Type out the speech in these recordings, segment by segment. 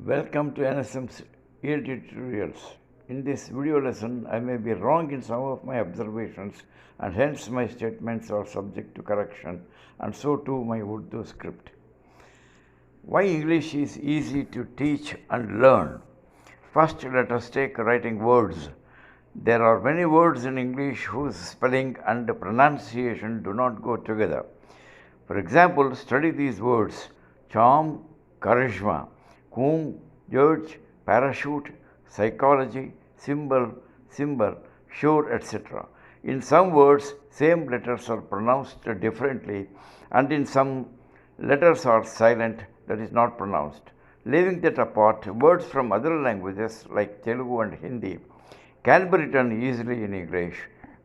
Welcome to NSM's Ear Tutorials. In this video lesson, I may be wrong in some of my observations and hence my statements are subject to correction, and so too my Urdu script. Why English is easy to teach and learn? First, let us take writing words. There are many words in English whose spelling and pronunciation do not go together. For example, study these words: charm, charisma, comb, judge, parachute, psychology, symbol, sure, etc. In some words, same letters are pronounced differently, and in some letters are silent, that is not pronounced. Leaving that apart, words from other languages like Telugu and Hindi can be written easily in English,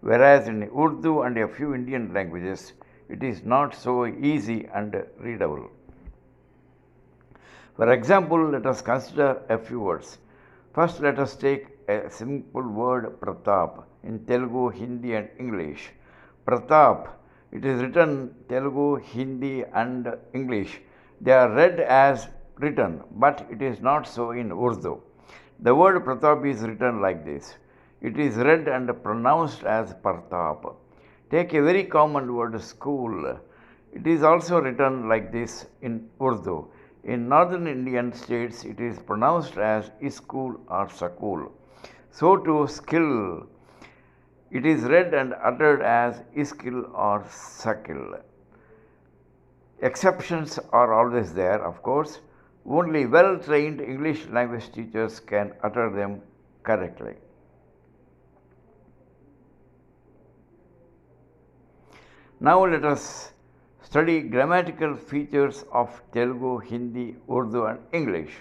whereas in Urdu and a few Indian languages, it is not so easy and readable. For example, let us consider a few words. First, let us take a simple word Pratap in Telugu, Hindi, and English. Pratap, it is written Telugu, Hindi, and English. They are read as written, but it is not so in Urdu. The word Pratap is written like this. It is read and pronounced as Partap. Take a very common word school. It is also written like this in Urdu. In northern Indian states, it is pronounced as Iskul or Sakul. So too, skill. It is read and uttered as Iskil or Sakil. Exceptions are always there, of course. Only well trained English language teachers can utter them correctly. Now let us study grammatical features of Telugu, Hindi, Urdu, and English.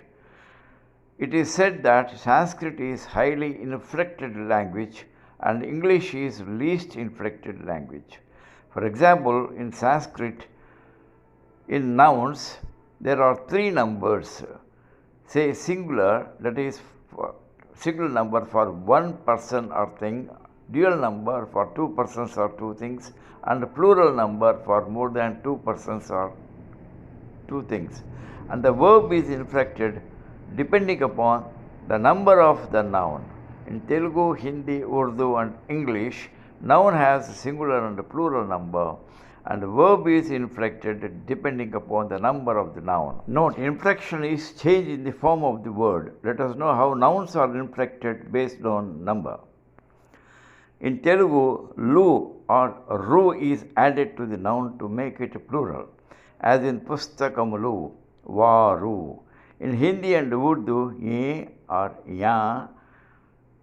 It is said that Sanskrit is highly inflected language and English is least inflected language. For example, in Sanskrit, in nouns, there are three numbers. Say singular, that is single number for one person or thing, dual number for two persons or two things, and plural number for more than two persons or two things. And the verb is inflected depending upon the number of the noun. In Telugu, Hindi, Urdu, and English, noun has singular and plural number, and the verb is inflected depending upon the number of the noun. Note, inflection is change in the form of the word. Let us know how nouns are inflected based on number. In Telugu, lu or ru is added to the noun to make it plural, as in Pustakamulu, varu. In Hindi and Urdu, ye or ya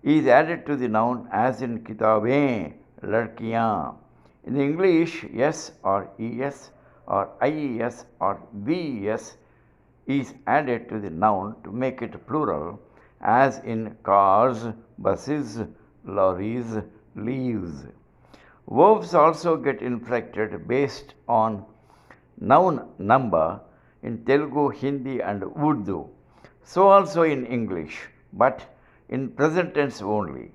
is added to the noun, as in Kitabein, ladkiyan. In English, yes or es or ies or ves is added to the noun to make it plural, as in cars, buses, lorries, leaves. Verbs also get inflected based on noun number in Telugu, Hindi, and Urdu. So also in English, but in present tense only,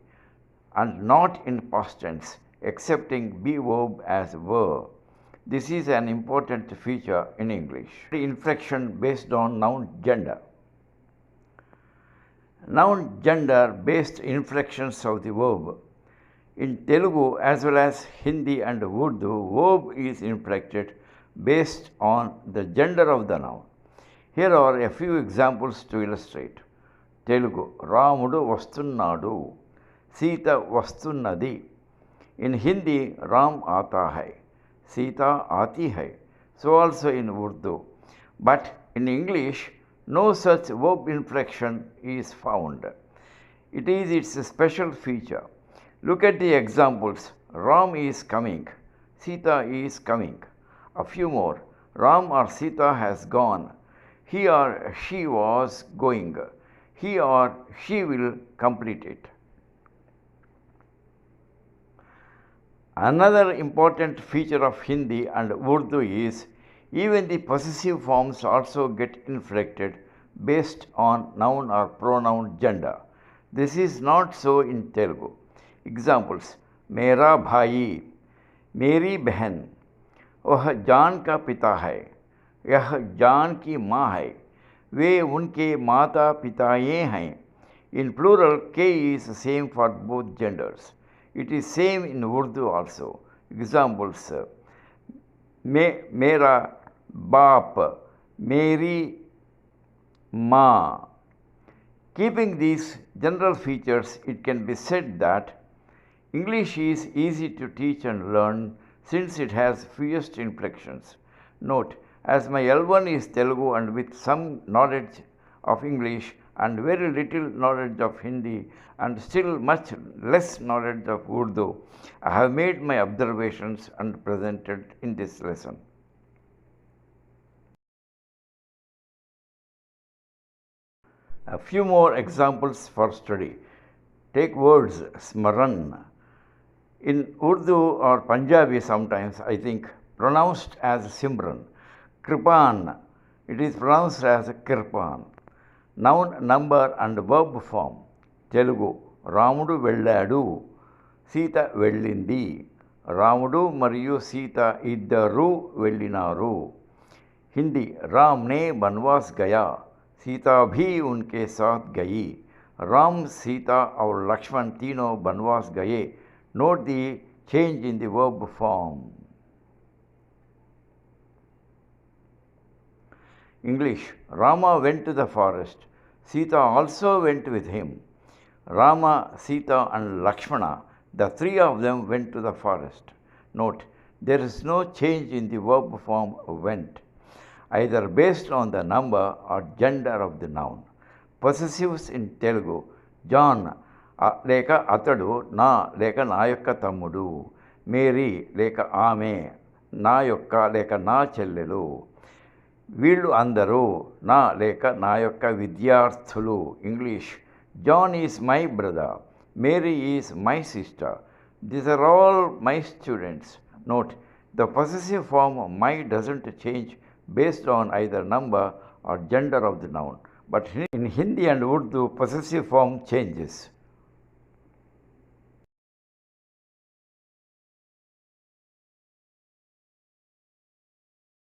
and not in past tense, excepting be verb as were. This is an important feature in English. Inflection based on noun gender. Noun gender based inflections of the verb. In Telugu as well as Hindi and Urdu, verb is inflected based on the gender of the noun. Here are a few examples to illustrate. Telugu, Ramudu vastunnadu, Sita vastunnadi. In Hindi, Ram aata hai, Sita aati hai. So also in Urdu. But in English, no such verb inflection is found. It is its special feature. Look at the examples. Ram is coming, Sita is coming. A few more. Ram or Sita has gone, he or she was going, he or she will complete it. Another important feature of Hindi and Urdu is even the possessive forms also get inflected based on noun or pronoun gender. This is not so in Telugu. Examples: मेरा भाई, मेरी बहन, वह जान का पिता है, यह जान की माँ है, वे उनके माता पिता ये हैं. In plural, K is same for both genders. It is same in Urdu also. Examples: मेरा बाप, मेरी माँ. Keeping these general features, it can be said that English is easy to teach and learn since it has fewest inflections. Note, as my L1 is Telugu and with some knowledge of English and very little knowledge of Hindi and still much less knowledge of Urdu, I have made my observations and presented in this lesson. A few more examples for study. Take words smaran. In Urdu or Punjabi sometimes I think pronounced as Simran. Kripan, it is pronounced as Kirpan. Noun, number and verb form. Telugu, Ramudu Velladu, Sita Vellindi. Ramudu Mariyu Sita Iddaru Vellinaru. Hindi, Ram ne बनवास गया, सीता भी उनके साथ गई. Ram, Sita और Lakshman तीनों बनवास गए. Note the change in the verb form. English, Rama went to the forest. Sita also went with him. Rama, Sita and Lakshmana, the three of them went to the forest. Note, there is no change in the verb form went, either based on the number or gender of the noun. Possessives in Telugu, John లేక అతడు, నా లేక నా యొక్క తమ్ముడు, Mary లేక ఆమె, నా యొక్క లేక నా చెల్లెలు, వీళ్ళు అందరూ, నా లేక నా యొక్క విద్యార్థులు. English, John is my brother, Mary is my sister, these are all my students. Note, the possessive form my doesn't change based on either number or gender of the noun, but in Hindi and Urdu, possessive form changes.